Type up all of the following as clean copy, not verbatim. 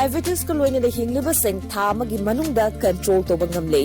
diabetes ko loina da hingliba sing tha magi manungda control to bangamle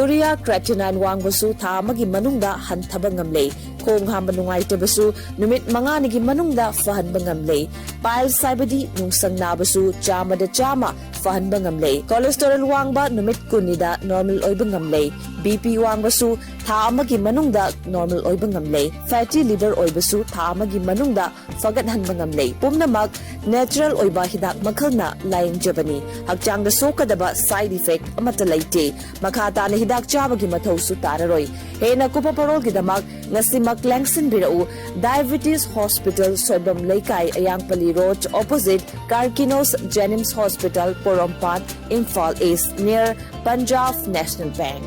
urea creatinine wangbasu tha magi manungda hanthaba ngamle khong hamba nungai tabasu numit mangani gi manungda fahan bangamle pile saibadi nungsang nabasu chama da chama fahan bangamle cholesterol wangba numit kunida normal oi bangamle bp wangbasu tha amagi manungda normal oi bangamle fatty liver oi basu tha amagi manungda fagat han bangamle pumnamak natural oi ba hidak makhalna laying jabani hakchang da sokadaba side effect amata laite makhata na hidak chabagi mathau su tararoi hena kupa parol gi damak ngasi mak langsin birau diabetes hospital sobam leikai ayangpali road opposite Karkinos Jenims Hospital Porompat Imphal East near Punjab National Bank.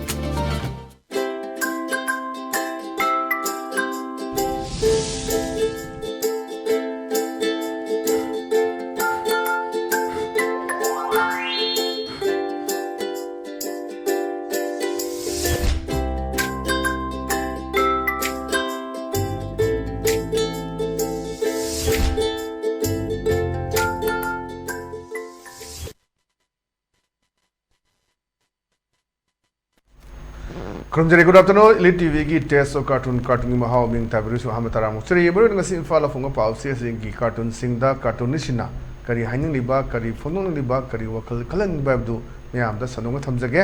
Good afternoon, Elite TV ki test of cartoon mahao ming tabirusu hamatara musri bro ngasi infala funga pau cs ki cartoon singda cartoon nisina kari haining liba kari phonong liba kari wakal kalang babdu myam da sanonga thamjage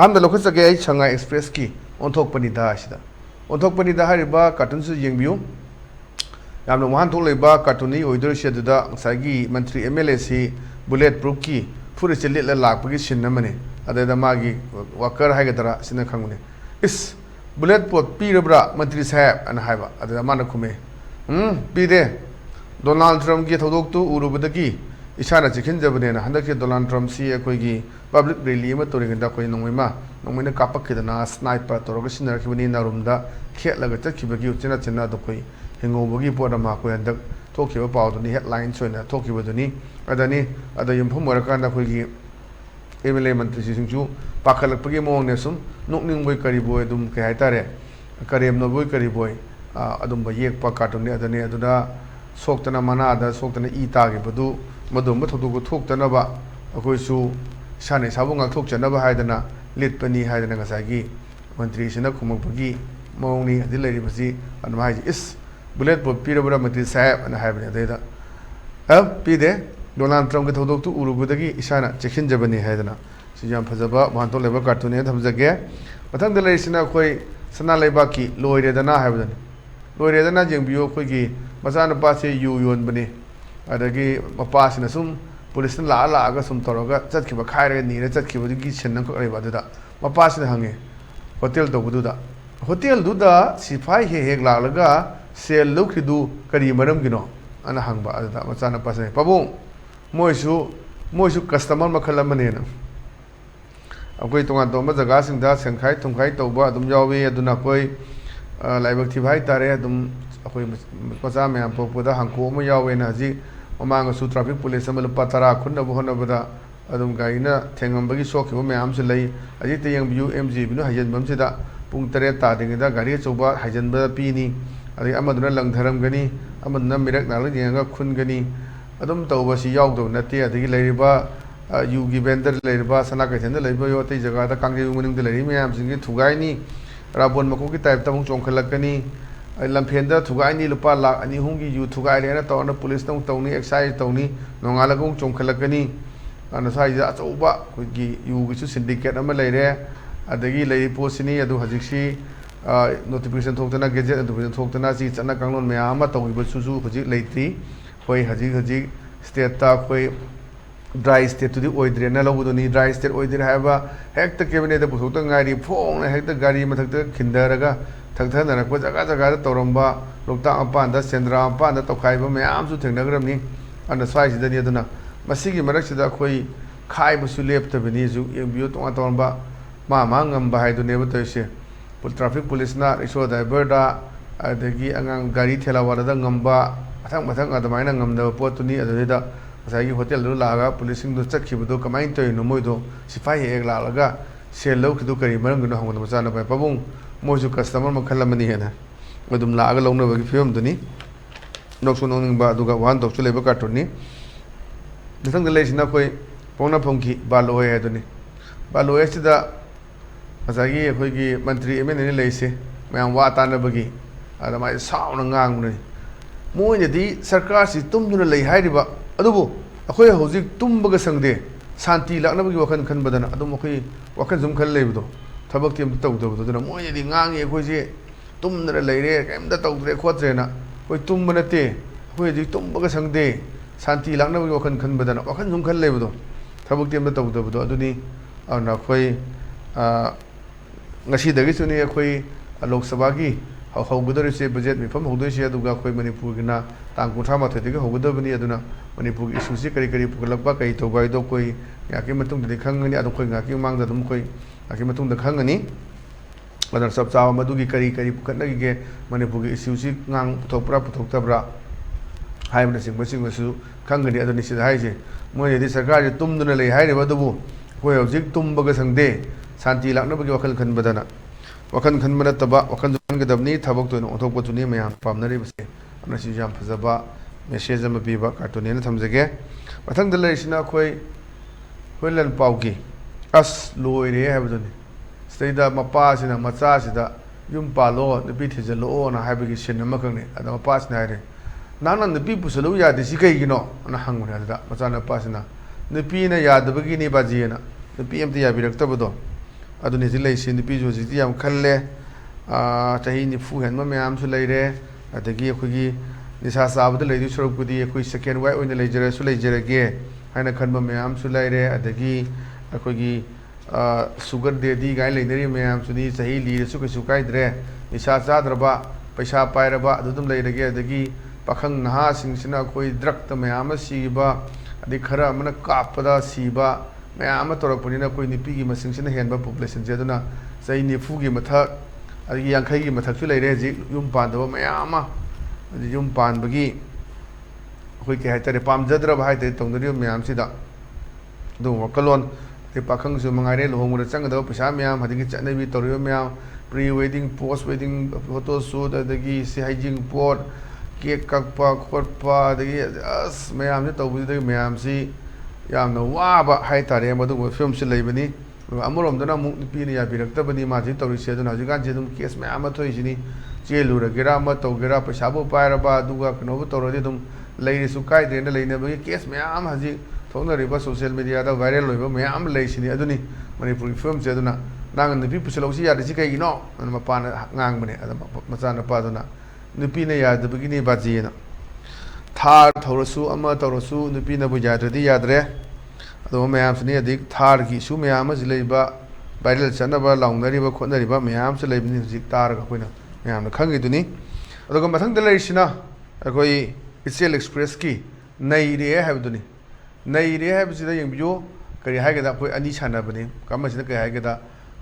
amda lokhasage ai Shanghai Express ki onthok panida sida onthok panida hariba cartoon su yengbiu yamna wahan thok leiba cartoon ni oidor shedda sagi mantri MLA si bullet proof ki furi chelit la lakpagi sinnamane adada magi worker haigadara sina khangune is bullet pot pirabra mantri sahab an haiba adada mana khume pide Donald Trump ki thodok tu urubadagi isana chikhin jabane na handak Donald Trump si ekoi gi public rally ma toringa koi nongma nongmena kapak kidana sniper toroga sinar khibani narumda khetlaga chakhibagi uchina china do koi hengobagi podama koi handak thokiba pawduni headline soina thokibaduni adani adayum phumoraka koi gi MLA मंत्री सिंचु पाखलपगी मोंग ने सुम नोकनिंग बोय करी बोय दुम के हाइतारे करेम no बोय करी बोय अदुम बयेक पा cartoon ने अदने अदुदा सोक्तना मना अदा सोक्तना ई तागे बदु मदुम बथदु को थोक्तना बा अखोयसु साने साबु ngak thok chana ba haidana litpani haidana ngasagi मंत्री सिना खुमपगी मोंगनी अदि लेरि बसी अनमा हाइ इस बुलेट पो पिरबरा मंत्री साहेब अन हाइबने अदेदा अब पिदे Donald Trump ke thodok tu urubudagi isana chekin jabani haidana sijam phajaba wanto leba cartoon ne thamjage mathang de leisina khoi sana leba ki loire dana haibadan loire dana jengbiyo khoi gi masana pa se yu yon bani adagi mapa sina sum police la la aga sum toroga chatkhiba khaire ni re chatkhiba gi chenna ko reba da mapa sina hange hotel to bududa hotel duda sifai he hek la laga sel lokhidu kari maram gino ana hangba ada masana pa se pabung मोइसु customer मखल मने न अकोई तोंगा तोमा जगह सिंदा संखाई थुंखाई तौबा अदुम यावे अदुना कोई लाइबक थिबाई तारे अदुम अकोई पचा मे पोपदा हंको म यावे न जी ममांग सु ट्रैफिक पुलिस अमल पतरा खुन बहन बदा अदुम गाइना थेंगमबगी सोखिबो मयाम से लई अजि तेयंग बियु MG बिनु हाजन बमसिदा पुंग तरे तादिंगदा गाड़ी चौबा हाजन बदा पीनी अदि अमदुना लंगधरम गनी अमदुना मिरक नाल जेंगा खुन Ghani adum tawbasi yaugdo nate adigi leiriba yugi vendor leiriba sana kaithen de leiba yo tei jaga da kangge muning de leiri myam singi thugai ni rabon mako ki type tamung chongkhalakani lamphenda thugai ni lupa lakh ani hungi yu thugai le na tawna police tong tawni exercise tawni nongala gong chongkhalakani ana sai ja chauba gi yu gi su syndicate ama leire adagi lei posini adu hajiksi notification thoktana gazette notification thoktana si chana kanglon myam ma tawiba su su hujik leitri कोई हजी state ता कोई dry state तुदी ओइद्रे ना लबुदोनी dry state ओइद्रे हाबा हेक्ट केबिने the बुसुक त गाड़ी Phong हेक्ट गाड़ी मथक त खिंदरगा थकथनरक जगह जगह तौरंबा लोकता अपान द सेंद्रा अपान द तोखाइबा मयाम सु थेंगनगरमनी अन स्वाइ सिदनी अदुना मसिगी मरक सिदा कोई खाइबु सु लेप्तबनी जु एबियो तोंगा तौरंबा मा ngam ba haidu nebu toise traffic police ना रिक्शा ड्राइवर दा अदगी अंगांग गाड़ी थेला वाला दा ngamba mathang mathang adamaina ngamda potuni adeda asagi hotel lu laga policing du chakhibudo kamain toy no moido sipai ek la laga sel lo khidu kari maram gno hangona machana pai pabung moju customer makhalamani hena madum laga longna bagi film duni nokso nong ba duga wan dok chule ba cartoon ni mathang de leisina koi ꯄꯣꯛꯅꯐꯝꯒꯤ ꯕꯥꯂꯣꯏ ꯍꯥꯏꯗꯨꯅꯤ ꯕꯥꯂꯣꯏ ꯑꯁꯤꯗ ꯉꯁꯥꯏꯒꯤ ꯑꯩꯈꯣꯏꯒꯤ ꯃꯟꯇ꯭ꯔꯤ MLA ꯂꯩꯁꯦ ꯃꯌꯥꯝ ꯋꯥ ꯇꯥꯟꯅꯕꯒꯤ ꯑꯗ ꯃꯥꯏ ꯁꯥꯎꯅ ꯉꯥꯡꯕꯅꯤ ꯃꯣꯏꯅꯗꯤ ꯁꯔꯀꯥꯔꯁꯤ ꯇꯨꯝꯗꯨꯅ ꯂꯩ ꯍꯥꯏꯔꯤꯕ ꯑꯗꯨꯕꯨ ꯑꯩꯈꯣꯏ ꯍꯧꯖꯤꯛ ꯇꯨꯝꯕꯒ ꯁꯪꯗꯦ ꯁꯥꯟꯇꯤ ꯂꯥꯛꯅꯕꯒꯤ ꯋꯥꯈꯜ ꯈꯟꯕꯗꯅ ꯑꯗꯨꯝ ꯑꯩꯈꯣꯏ ꯋꯥꯈꯜ ꯁꯨꯝ ꯈꯜ ꯂꯩꯕꯗꯣ ꯊꯕꯛꯇꯤ ꯑꯝꯇ ꯇꯧꯗꯕꯗꯣ ꯑꯗꯨꯅ ꯃꯣꯏꯅꯗꯤ ꯉꯥꯡꯉꯤ ꯑꯩꯈꯣꯏꯁꯦ ꯇꯨꯝꯗꯅ ꯂꯩꯔꯦ ꯀꯩꯝꯇ ꯇꯧꯗ꯭ꯔꯦ ꯈꯣꯠꯇ꯭ꯔꯦꯅ ꯑꯩꯈꯣꯏ ꯇꯨꯝꯕ ꯅꯠꯇꯦ ꯑꯩꯈꯣꯏ ꯍꯧꯖꯤꯛ ꯇꯨꯝꯕꯒ ꯁꯪꯗꯦ ꯁꯥꯟꯇꯤ ꯂꯥꯛꯅꯕꯒꯤ ꯋꯥꯈꯜ ꯈꯟꯕꯗꯅ ꯋꯥꯈꯜ ꯁꯨꯝ ꯈꯜ ꯂꯩꯕꯗꯣ ꯊꯕꯛꯇꯤ ꯑꯝꯇ ꯇꯧꯗꯕꯗꯣ ꯑꯗꯨꯅꯤ ꯑꯗꯨꯅ ꯑꯩꯈꯣꯏ ꯉꯁꯤꯗꯒꯤꯁꯨꯅꯤ ꯑꯩꯈꯣꯏ ꯂꯣꯛ ꯁꯚꯥꯒꯤ ꯍꯧꯒꯗꯧꯔꯤꯁꯦ ꯕꯖꯦꯠ ꯃꯤꯐꯝ ꯍꯧꯗꯣꯏꯁꯦ ꯑꯗꯨꯒ ꯑꯩꯈꯣꯏ ꯃꯅꯤꯄꯨꯔꯒꯤꯅ ꯇꯥꯡ 38ꯗꯒꯤ ꯍꯧꯒꯗꯕꯅꯤ ꯑꯗꯨꯅ ꯃꯅꯤꯄꯨꯔꯒꯤ ꯏꯁꯨꯁꯤ ꯀꯔꯤ ꯀꯔꯤ ꯄꯨꯈꯠꯂꯛꯄ ꯀꯔꯤ ꯇꯧꯕ ꯍꯥꯏꯗꯣ ꯑꯩꯈꯣꯏ ꯉꯥꯏꯍꯥꯛꯀꯤ ꯃꯇꯨꯡꯗꯗꯤ ꯈꯪꯒꯅꯤ ꯑꯗꯨꯝ ꯑꯩꯈꯣꯏ ꯉꯥꯏꯍꯥꯛꯀꯤ ꯃꯃꯥꯡꯗ ꯑꯗꯨꯝ ꯑꯩꯈꯣꯏ ꯉꯥꯏꯍꯥꯛꯀꯤ ꯃꯇꯨꯡꯗ ꯈꯪꯒꯅꯤ ꯑꯗꯨꯅ ꯆꯞ ꯆꯥꯕ ꯃꯗꯨꯒꯤ ꯀꯔꯤ ꯀꯔꯤ ꯄꯨꯈꯠꯅꯈꯤꯒꯦ ꯃꯅꯤꯄꯨꯔꯒꯤ ꯏꯁꯨꯁꯤ ꯄꯨꯊꯣꯛꯄ꯭ꯔꯥ ꯄꯨꯊꯣꯛꯇꯕ꯭ꯔꯥ ꯍꯥꯏꯕꯅꯆꯤꯡꯕꯁꯤꯡꯕꯁꯨ ꯈꯪꯒꯅꯤ ꯑꯗꯨꯅꯤ ꯁꯤꯗ ꯍꯥꯏꯁꯦ ꯃꯣꯏꯅꯗꯤ ꯁꯔꯀꯥꯔꯁꯤ ꯇꯨꯝꯗꯨꯅ ꯂꯩ ꯍꯥꯏꯔꯤꯕ ꯑꯗꯨꯕꯨ ꯑꯩꯈꯣꯏ ꯍꯧꯖꯤꯛ ꯇꯨꯝꯕꯒ ꯁꯪꯗꯦ ꯁꯥꯟꯇꯤ ꯂꯥꯛꯅꯕꯒꯤ ꯋꯥꯈꯜ ꯈꯟꯕꯗꯅ ꯋꯥꯈꯜ ꯈꯟꯕ ꯅꯠꯇꯕ ꯋꯥꯈꯜꯁꯨ ꯈꯟꯒꯗꯕꯅꯤ ꯊꯕꯛꯇ ꯑꯣꯏꯅ ꯑꯣꯟꯊꯣꯛꯄꯗꯨꯅꯤ ꯃꯌꯥꯝ ꯄꯥꯝꯅꯔꯤꯕꯁꯦ ꯑꯗꯨꯅ ꯁꯤꯁꯨ ꯌꯥꯝ ꯐꯖꯕ ꯃꯦꯁꯦꯖ ꯑꯃ ꯄꯤꯕ ꯀꯥꯔꯇꯨꯟꯅꯦꯅ ꯊꯝꯖꯒꯦ ꯃꯊꯪꯗ ꯂꯩꯔꯤꯁꯤꯅ ꯑꯩꯈꯣꯏ ꯍꯨꯏꯂꯦꯟ ꯄꯥꯎꯒꯤ ꯑꯁ ꯂꯣꯏꯔꯦ ꯍꯥꯏꯕꯗꯨꯅꯤ ꯁꯤꯗꯩꯗ ꯃꯄꯥꯁꯤꯅ ꯃꯆꯥꯁꯤda ꯌꯨꯝ ꯄꯥꯜꯂꯣ ꯅꯨꯄꯤ ꯊꯤꯖꯤꯜꯂꯛꯑꯣꯅ ꯍꯥꯏꯕꯒꯤ ꯁꯤꯟ ꯑꯃꯈꯛꯅꯤ ꯑꯗ ꯃꯄꯥꯁꯤꯅ ꯍꯥꯏꯔꯦ ꯅꯍꯥꯛꯅ ꯅꯨꯄꯤ ꯄꯨꯁꯜꯂꯨ ꯌꯥꯗꯦ ꯁꯤ ꯀꯩꯒꯤꯅꯣ ꯑꯅ ꯍꯪꯕꯅꯦ ꯑꯗꯨꯗ ꯃꯆꯥꯅꯨꯄꯥꯁꯤꯅ ꯅꯨꯄꯤꯅ ꯌꯥꯗꯕꯒꯤꯅꯤ ꯕꯥꯖꯤꯅ ꯅꯨꯄꯤ ꯑꯝꯇ ꯌꯥꯕꯤꯔꯛꯇꯕꯗꯣ ꯑꯗꯨꯅꯤ ꯍꯧꯖꯤꯛ ꯂꯩꯁꯤ ꯅꯨꯄꯤꯁꯨ ꯍꯧꯖꯤꯛꯇꯤ ꯌꯥꯝ ꯈꯜꯂꯦ ꯆꯍꯤ 90 ꯍꯦꯟꯕ ꯃꯌꯥꯝꯁꯨ ꯂꯩꯔꯦ ꯑꯗꯒꯤ ꯑꯩꯈꯣꯏꯒꯤ ꯅꯤꯁꯥ ꯆꯥꯕꯗ ꯂꯩꯗꯣꯏ ꯁꯔꯨꯛꯄꯨꯗꯤ ꯑꯩꯈꯣꯏ ꯁꯦꯀꯦꯟ ꯋꯥꯏꯐ ꯑꯣꯏꯅ ꯂꯩꯖꯔꯒꯦ ꯍꯥꯏꯅ ꯈꯟꯕ ꯃꯌꯥꯝꯁꯨ ꯂꯩꯔꯦ ꯑꯗꯒꯤ ꯑꯩꯈꯣꯏꯒꯤ ꯁꯨꯒꯔ ꯗꯦꯗꯤ ꯀꯥꯏꯅ ꯂꯩꯅꯔꯤꯕ ꯃꯌꯥꯝꯁꯨꯅꯤ ꯆꯍꯤ ꯂꯤꯔꯁꯨ ꯀꯩꯁꯨ ꯀꯥꯏꯗ꯭ꯔꯦ ꯅꯤꯁꯥ ꯆꯥꯗ꯭ꯔꯕ ꯄꯩꯁꯥ ꯄꯥꯏꯔꯕ ꯑꯗꯨꯝ ꯂꯩꯔꯒꯦ ꯑꯗꯒꯤ ꯄꯥꯈꯪ ꯅꯍꯥꯁꯤꯡꯁꯤꯅ ꯑꯩꯈꯣꯏ ꯗ꯭ꯔꯛꯇ ꯃꯌꯥꯝ ꯑꯃ ꯁꯤꯕ ꯑꯗꯩ ꯈꯔ ꯑꯃꯅ ꯀꯥꯞꯄꯗ ꯁꯤꯕ ꯃꯌꯥꯝ ꯑꯃ ꯇꯧꯔꯛꯄꯅꯤꯅ ꯑꯩꯈꯣꯏ ꯅꯨꯄꯤꯒꯤ ꯃꯁꯤꯡꯁꯤꯅ ꯍꯦꯟꯕ ꯄꯣꯄꯨꯂꯦꯁꯟꯁꯦ ꯑꯗꯨꯅ ꯆꯍꯤ 90ꯒꯤ ꯃꯊꯛ ꯑꯗꯒꯤ 50ꯒꯤ ꯃꯊꯛꯁꯨ ꯂꯩꯔꯦ ꯍꯧꯖꯤꯛ ꯌꯨꯝ ꯄꯥꯟꯗꯕ ꯃꯌꯥꯝ ꯑꯃ ꯑꯗꯩ ꯌꯨꯝ ꯄꯥꯟꯕꯒꯤ ꯑꯩꯈꯣꯏ ꯀꯩ ꯍꯥꯏꯇꯥꯔꯦ ꯄꯥꯝꯖꯗ꯭ꯔꯕ ꯍꯥꯏꯇꯥꯔꯦ ꯇꯧꯅꯔꯤꯕ ꯃꯌꯥꯝꯁꯤꯗ ꯑꯗꯨꯒꯨꯝꯕ ꯋꯥꯈꯜꯂꯣꯟ ꯑꯗꯩ ꯄꯥꯈꯪꯁꯨ ꯃꯉꯥꯏꯔꯦ ꯂꯨꯍꯣꯡꯕꯗ ꯆꯪꯒꯗꯕ ꯄꯩꯁꯥ ꯃꯌꯥꯝ ꯑꯗꯒꯤ ꯆꯠꯅꯕꯤ ꯇꯧꯔꯤꯕ ꯃꯌꯥꯝ ꯄ꯭ꯔꯤ ꯋꯦꯗꯤꯡ ꯄꯣꯁ ꯋꯦꯗꯤꯡ ꯐꯣꯇꯣ ꯁꯨꯠ ꯑꯗꯒꯤ ꯍꯩꯖꯤꯡ ꯄꯣꯠ ꯀꯦꯛ ꯀꯛꯄ ꯈꯣꯠꯄ ꯑꯗꯒꯤ ꯑꯁ ꯃꯌꯥꯝꯁꯤ ꯇꯧꯕꯁꯤꯗꯒꯤ ꯃꯌꯥꯝꯁꯤ ꯌꯥꯝꯅ ꯋꯥꯕ ꯍꯥꯏꯇꯥꯔꯦ ꯃꯗꯨꯒꯨꯝꯕ ꯐꯤꯕꯝꯁꯤ ꯂꯩꯕꯅꯤ ꯑꯗꯨꯒ ꯑꯃꯔꯣꯝꯗꯅ ꯑꯃꯨꯛ ꯅꯨꯄꯤꯅ ꯌꯥꯕꯤꯔꯛꯇꯕꯅꯤ ꯃꯥꯁꯤ ꯇꯧꯔꯤꯁꯦ ꯑꯗꯨꯅ ꯍꯧꯖꯤꯛꯀꯥꯟꯁꯤ ꯑꯗꯨꯝ ꯀꯦꯁ ꯃꯌꯥꯝ ꯑꯃ ꯊꯣꯛꯏꯁꯤꯅꯤ ꯆꯦꯜꯂꯨꯔꯒꯦꯔꯥ ꯑꯃ ꯇꯧꯒꯦꯔꯥ ꯄꯩꯁꯥꯕꯨ ꯄꯥꯏꯔꯕ ꯑꯗꯨꯒ ꯀꯩꯅꯣꯕꯨ ꯇꯧꯔꯗꯤ ꯑꯗꯨꯝ ꯂꯩꯔꯁꯨ ꯀꯥꯏꯗ꯭ꯔꯦꯅ ꯂꯩꯅꯕꯒꯤ ꯀꯦꯁ ꯃꯌꯥꯝ ꯍꯧꯖꯤꯛ ꯊꯣꯛꯅꯔꯤꯕ ꯁꯣꯁꯤꯌꯦꯜ ꯃꯦꯗꯤꯌꯥꯗ ꯚꯥꯏꯔꯦꯜ ꯑꯣꯏꯕ ꯃꯌꯥꯝ ꯂꯩꯁꯤꯅꯤ ꯑꯗꯨꯅꯤ ꯃꯅꯤꯄꯨꯔꯒꯤ ꯐꯤꯕꯝꯁꯦ ꯑꯗꯨꯅ ꯅꯪꯅ ꯅꯨꯄꯤ ꯄꯨꯁꯜꯂꯧꯁꯤ ꯌꯥꯗ꯭ꯔꯤꯁꯤ ꯀꯩꯒꯤꯅꯣ ꯑꯗꯨꯅ ꯃꯄꯥꯅ ꯉꯥꯡꯕꯅꯦ ꯑꯗ ꯃꯆꯥꯅꯨꯄꯥꯗꯨꯅ ꯅꯨꯄꯤꯅ ꯌꯥꯗꯕꯒꯤꯅꯤ ꯕꯥꯖꯤꯅ ꯊꯥꯔ ꯊꯧꯔꯁꯨ ꯑꯃ ꯇꯧꯔꯁꯨ ꯅꯨꯄꯤꯅꯕꯨ ꯌꯥꯗ꯭ꯔꯗꯤ ꯌꯥꯗ꯭ꯔꯦ ꯑꯗꯨꯒ ꯃꯌꯥꯝꯁꯤꯅꯤ ꯑꯗꯩ ꯊꯥꯔꯒꯤ ꯏꯁꯨ ꯃꯌꯥꯝ ꯑꯃꯁꯨ ꯂꯩꯕ ꯚꯥꯏꯔꯦꯜ ꯆꯠꯅꯕ ꯂꯥꯎꯅꯔꯤꯕ ꯈꯣꯠꯅꯔꯤꯕ ꯃꯌꯥꯝꯁꯨ ꯂꯩꯕꯅꯤ ꯍꯧꯖꯤꯛ ꯇꯥꯔꯒ ꯑꯩꯈꯣꯏꯅ ꯃꯌꯥꯝꯅ ꯈꯪꯉꯤꯗꯨꯅꯤ ꯑꯗꯨꯒ ꯃꯊꯪꯗ ꯂꯩꯔꯤꯁꯤꯅ ꯑꯩꯈꯣꯏ ꯏꯆꯦꯜ ꯑꯦꯛꯁꯄ꯭ꯔꯦꯁꯀꯤ ꯅꯩꯔꯦ ꯍꯥꯏꯕꯗꯨꯅꯤ ꯅꯩꯔꯦ ꯍꯥꯏꯕꯁꯤꯗ ꯌꯦꯡꯕꯤꯌꯨ ꯀꯔꯤ ꯍꯥꯏꯒꯦꯗ ꯑꯩꯈꯣꯏ ꯑꯅꯤ ꯁꯥꯟꯅꯕꯅꯤ ꯑꯃꯁꯤꯅ ꯀꯔꯤ ꯍꯥꯏꯒꯦꯗ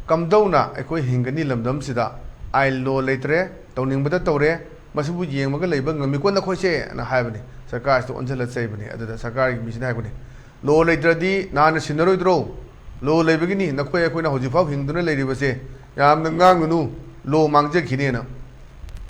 ꯀꯝꯗꯧꯅ ꯑꯩꯈꯣꯏ ꯍꯤꯡꯒꯅꯤ ꯂꯝꯗꯝꯁꯤꯗ ꯑꯥꯏꯟ ꯂꯣ ꯂꯩꯇ꯭ꯔꯦ ꯇꯧꯅꯤꯡꯕꯗ ꯇꯧꯔꯦ ꯃꯁꯤꯕꯨ ꯌꯦꯡꯉꯒ ꯂꯩꯕ ꯉꯝꯃꯤꯀꯣ ꯅꯈꯣꯏꯁꯦ ꯑꯅ ꯍꯥꯏꯕꯅꯤ ꯁꯔꯀꯥꯔꯁꯤꯗ ꯑꯣꯟꯁꯤꯜꯂ ꯆꯩꯕꯅꯤ ꯑꯗꯨꯗ ꯁꯔꯀꯥꯔꯒꯤ ꯃꯤꯁꯤꯅ ꯍꯥꯏꯕꯅꯤ ꯂꯣ ꯂꯩꯇ꯭ꯔꯗꯤ ꯅꯍꯥꯟꯅ ꯁꯤꯟꯅꯔꯣꯏꯗ꯭ꯔꯣ ꯂꯣ ꯂꯩꯕꯒꯤꯅꯤ ꯅꯈꯣꯏ ꯑꯩꯈꯣꯏꯅ ꯍꯧꯖꯤꯛꯐꯥꯎ ꯍꯤꯡꯗꯨꯅ ꯂꯩꯔꯤꯕꯁꯦ ꯌꯥꯝꯅ ꯉꯥꯡꯒꯅꯨ ꯂꯣ ꯃꯥꯡꯖꯈꯤꯅꯦꯅ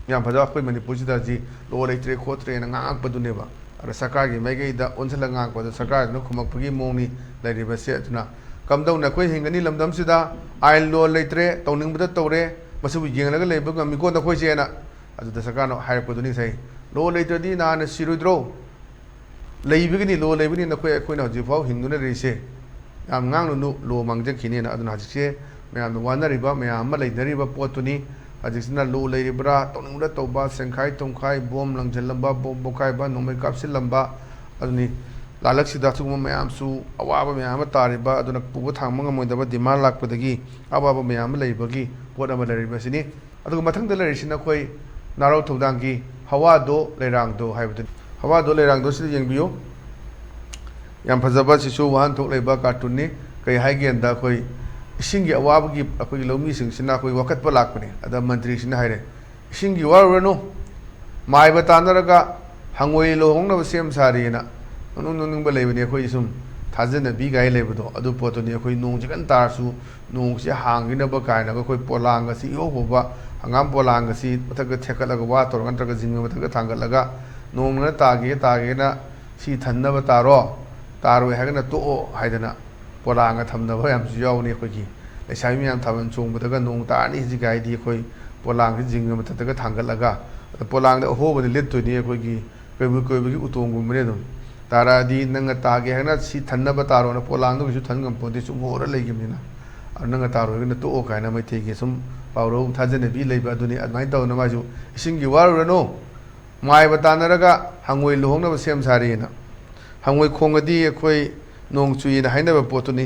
ꯌꯥꯝ ꯐꯖꯕ ꯑꯩꯈꯣꯏ ꯃꯅꯤꯄꯨꯔꯁꯤꯗ ꯍꯧꯖꯤꯛ ꯂꯣ ꯂꯩꯇ꯭ꯔꯦ ꯈꯣꯠꯇ꯭ꯔꯦꯅ ꯉꯥꯡꯉꯛꯄꯗꯨꯅꯦꯕ ꯑꯗ ꯁꯔꯀꯥꯔꯒꯤ ꯃꯥꯏꯀꯩꯗ ꯑꯣꯟꯁꯤꯜꯂꯒ ꯉꯥꯡꯉꯛꯄꯗ ꯁꯔꯀꯥꯔꯁꯤꯅ ꯈꯨꯝꯃꯛꯄꯒꯤ ꯃꯑꯣꯡꯅꯤ ꯂꯩꯔꯤꯕꯁꯦ ꯑꯗꯨꯅ ꯀꯝꯗꯧꯅ ꯑꯩꯈꯣই ꯍꯤꯡꯒꯅꯤ ꯂꯝꯗꯝꯁꯤꯗ ꯑꯥꯏꯟ ꯂꯣ ꯂꯩꯇ꯭ꯔꯦ ꯇꯧꯅꯤꯡꯕꯗ ꯇꯧꯔꯦ ꯃꯁꯤꯕꯨ ꯌꯦꯡꯂꯒ ꯂꯩꯕ ꯉꯝꯃꯤꯀꯣ ꯅꯈꯣꯏꯁꯦꯅ ꯑꯗꯨꯗ ꯁꯔꯀꯥꯔꯅ ꯍꯥꯏꯔꯛꯄꯗꯨꯅꯤ ꯉꯁꯥꯏ ꯂꯣ ꯂꯩꯇ꯭ꯔꯗꯤ ꯅꯍꯥꯟꯅ ꯁꯤꯔꯣꯏꯗ꯭ꯔꯣ ꯂꯩꯕꯒꯤꯅꯤ ꯂꯣ ꯂꯩꯕꯒꯤꯅꯤ ꯅꯈꯣꯏ ꯑꯩꯈꯣꯏꯅ ꯍꯧꯖꯤꯛꯐꯥꯎ ꯍꯤꯡꯗꯨꯅ ꯂꯩꯔꯤꯁꯦ ꯌꯥꯝ ꯉꯥꯡꯂꯨꯅꯨ ꯂꯣ ꯃꯥꯡꯖꯈꯤꯅꯦꯅ ꯑꯗꯨꯅ ꯍꯧꯖꯤꯛꯁꯦ ꯃꯌꯥꯝꯅ ꯋꯥꯅꯔꯤꯕ ꯃꯌꯥꯝ ꯑꯃ ꯂꯩꯅꯔꯤꯕ ꯄꯣꯠꯇꯨꯅꯤ ꯍꯧꯖꯤꯛꯁꯤꯅ ꯂꯣ ꯂꯩꯔꯤꯕ꯭ꯔꯥ ꯇꯧꯅꯤꯡꯕꯗ ꯇꯧꯕ ꯁꯦꯡꯈꯥꯏ ꯇꯨꯝꯈꯥꯏ ꯕꯣꯝ ꯂꯪꯁꯤꯜꯂꯝꯕ ꯕꯣꯝ ꯄꯣꯈꯥꯏꯕ ꯅꯣꯡꯃꯩ ꯀꯥꯞꯁꯤꯜꯂꯝꯕ ꯑꯗꯨꯅꯤ ꯂꯥꯜꯂꯛꯁꯤꯗ ꯁꯤꯒꯨꯝꯕ ꯃꯌꯥꯝꯁꯨ ꯑꯋꯥꯕ ꯃꯌꯥꯝ ꯑꯃ ꯇꯥꯔꯤꯕ ꯑꯗꯨꯅ ꯄꯨꯕ ꯊꯥꯡꯕ ꯉꯝꯃꯣꯏꯗꯕ ꯗꯤꯃꯥꯟ ꯂꯥꯛꯄꯗꯒꯤ ꯑꯋꯥꯕ ꯃꯌꯥꯝ ꯑꯃ ꯂꯩꯕꯒꯤ ꯄꯣꯠ ꯑꯃ ꯂꯩꯔꯤꯕꯁꯤꯅꯤ ꯑꯗꯨꯒ ꯃꯊꯪꯗ ꯂꯩꯔꯤꯁꯤꯅ ꯑꯩꯈꯣই ꯅꯥꯔꯣꯜ ꯊꯧꯗꯥꯡꯒꯤ ꯍꯋꯥꯗꯣ ꯂꯩꯔꯥꯡꯗꯣ ꯍꯥꯏꯕꯗꯨꯅꯤ ꯍꯋꯥꯗꯣ ꯂꯩꯔꯥꯡꯗꯣ ꯁꯤꯗ ꯌꯦꯡꯕꯤꯌꯨ ꯌꯥꯝ ꯐꯖꯕ ꯁꯤꯁꯨ ꯋꯥꯍꯟꯊꯣꯛ ꯂꯩꯕ ꯀꯥꯔꯇꯨꯟꯅꯤ ꯀꯩ ꯍꯥꯏꯒꯦꯗ ꯑꯩꯈꯣꯏ ꯏꯁꯤꯡꯒꯤ ꯑꯋꯥꯕꯒꯤ ꯑꯩꯈꯣꯏꯒꯤ ꯂꯧꯃꯤꯁꯤꯡꯁꯤꯅ ꯑꯩꯈꯣꯏ ꯋꯥꯀꯠꯄ ꯂꯥꯛꯄꯅꯤ ꯑꯗ ꯃꯟꯇ꯭ꯔꯤꯁꯤꯅ ꯍꯥꯏꯔꯦ ꯏꯁꯤꯡꯒꯤ ꯋꯥꯔꯨꯔꯅꯨ ꯃꯥꯏꯕ ꯇꯥꯟꯅꯔꯒ ꯍꯪꯉꯣꯏ ꯂꯨꯍꯣꯡꯅꯕ ꯁꯦꯝ ꯁꯥꯔꯤꯅ ꯅꯣꯛꯅꯤꯡꯕ ꯂꯩꯕꯅꯤ ꯑꯩꯈꯣꯏ ꯁꯨꯝ ꯊꯥꯖꯅꯕꯤ ꯒꯥꯏ ꯂꯩꯕꯗꯣ ꯑꯗꯨ ꯄꯣꯠꯇꯨꯅꯤ ꯑꯩꯈꯣꯏ ꯅꯣꯡꯁꯤ ꯀꯟꯅ ꯇꯥꯔꯁꯨ ꯅꯣꯡꯁꯤ ꯍꯥꯡꯈꯤꯅꯕ ꯀꯥꯏꯅꯒ ꯑꯩꯈꯣꯏ ꯄꯣꯂꯥꯡ ꯑꯁꯤ ꯏꯍꯧ ꯍꯧꯕ ꯍꯪꯒꯥꯝ ꯄꯣꯂꯥꯡ ꯑꯁꯤ ꯃꯊꯛꯇ ꯊꯦꯛꯀꯠꯂꯒ ꯋꯥ ꯇꯧꯔꯒ ꯅꯠꯇ꯭ꯔꯒ ꯖꯤꯡꯒ ꯃꯊꯛꯇ ꯊꯥꯡꯒꯠꯂꯒ ꯅꯣꯡꯅ ꯇꯥꯒꯦꯅ ꯁꯤ ꯊꯟꯅꯕ ꯇꯥꯔꯣ ꯇꯥꯔꯣꯏ ꯍꯥꯏꯔꯒꯅ ꯇꯣꯛꯑꯣ ꯍꯥꯏꯗꯅ पोलांग थमनब याम यावनी अखोगी लेसाई मैम थाबन चोंबदगा नोंग तारनी हिजिगाइदी अखोई पोलांग जिंग मथतगा थांगलगा पोलांग अहोबनि लेत्तोनी अखोगी कोइबु कोइबुगी उतोंगुमने दम तारादी नंग तागे हना सी थन्नब तारोना पोलांग दुसु थनगम पोदि सुमोरा लेगिमनिना नंग तारोगना तो कायना मैथेगी सुम पावरो थाजने बि लेबा दुनी अदमाइ तौना माजु इसिंगी वारुनो माय बतानरगा हंगोय लोहंगनब सेम सारेना हंगोय खोंगदी अखोई नोंग चुयना हाइनब पोतुनी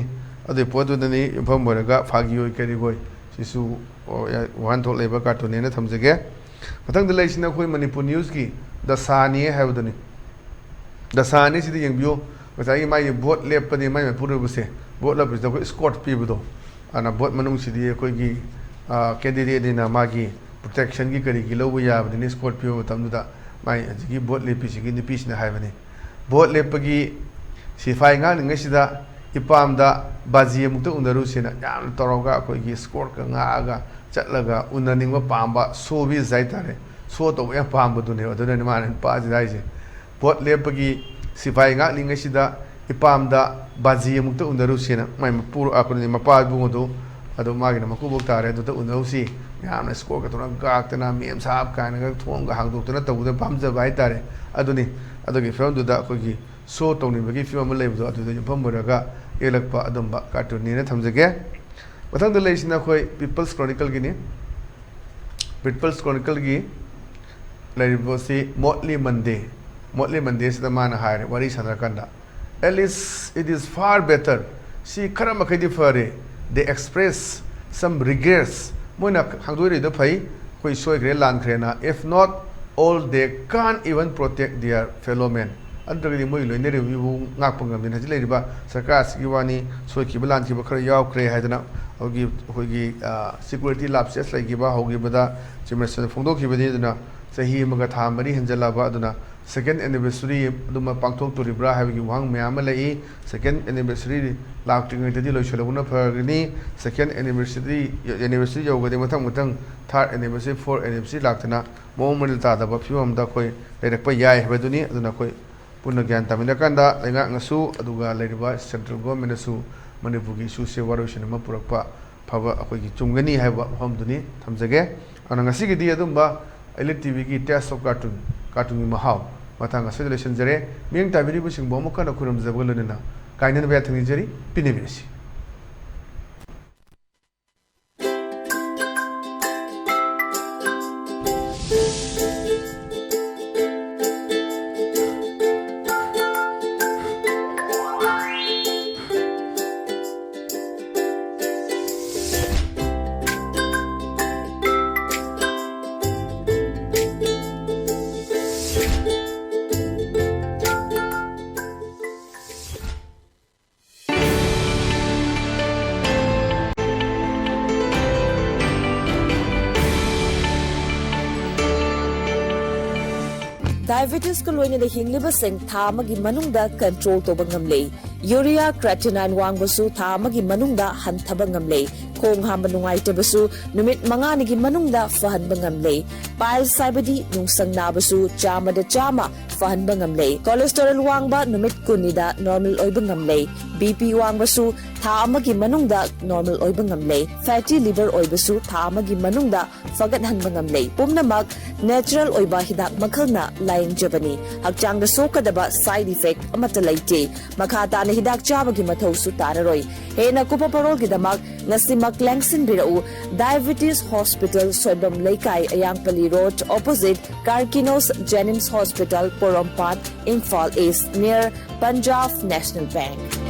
अदे पोतुदनी इफम बरगा फागियोय करिगोय सिसु वन थोक लेबा कार्टून थमजगे मथंग लेसिना अखोई मणिपुर न्यूज की दसानी हैबदनी दसानी सिदी यंबियो गसाई माय बोट लेपनी माय पुरबसे बोट लबसे अखोई स्कॉट पीबदो अना बोट मनुंग सिदी अखोई की कैंडिडेट दिना मागी प्रोटेक्शन की करी की लौब याबदनी स्कॉट पीबो तमदुदा माय हजिगी बोट लेपिसिगी निपिसना हैबनी बोट लेपगी सिफाई ngang ipamda baji mukta undaru sina yam toroga akoigi score ka ngaga chatlaga unaning ba pamba so bi zaitare so to ya pamba dune odone ni man pa jaise bot lepagi sifai nga linga sida ipamda baji mukta undaru sina mai pur akoni mapa bu do ado magi na maku bok tare do undaru si yam na score ka to ga tana mem sab ka na thong ga hang do tana to da pamja bai tare aduni adogi film do da akoigi so toni bagi film ma lebu adu da pam baraga elakpa adamba cartoon ni na thamjage mathang da leisina khoi people's chronicle gi ni people's chronicle gi laibo si motley monday sida mana haire wari sanakanda at least it is far better si karama khidi fare they express some regrets moina hangdoi re da phai khoi soi gre lan khrena if not all they can't even protect their fellow men अंदरगी मोई लोइने review ngakpangam din hajile riba sarkar si wani soi ki balan ki bakhara yaw kre haidana hogi hogi security lapses lai ki ba hogi bada chimerson phongdo ki badi duna sahi maga tha mari hanjala ba duna second anniversary duma pangthok to ribra ha gi wang myam lai second anniversary lakting ngai tadi loi chologuna phagni second anniversary yogade mathang third anniversary fourth anniversary laktana momel ta da ba phiwam da khoi lerak pa yai hebaduni aduna khoi पुनः ज्ञान तमिलकंदा लेंगांगसु अदुगा लेरिबा central government सु Manipur issue से वारोशन म पुरकपा फब अखोगी चुंगनी हैबा हमदुनी थमजगे अनंगसी गिदी अदुंबा एलिट टीवी की टेस्ट ऑफ कार्टून महाव मथांग सेलेक्शन जरे मिंग ताबिरी बुसिंग बोमका न खुरम जबगलना काइनन बे थंगी जरी पिनेबिसी Diabetes ko loina de hingliba sing thamagi manungda control to bangamle urea creatinine wangbasu thamagi manungda hanthaba ngamle khong ham banungai tebasu numit mangani gi manungda fahan bangamle pile saibadi nungsang nabasu chama da chama fahan bangamle cholesterol wangba numit kunida normal oi bangamle bp wangbasu thamagi manungda normal oi bangamle fatty liver oi basu thamagi manungda fagat han bangamle pumnamak natural oi ba hidak makhalna laing jabani hakchang da sokadaba side effect amata laite makata na hidak chabagi mathau su tararoi hena kupa parol gi damak ngasimak langsin birau diabetes hospital soibam laikai ayangpali road opposite Karkinos Jennings Hospital Porompat Imphal East near Punjab National Bank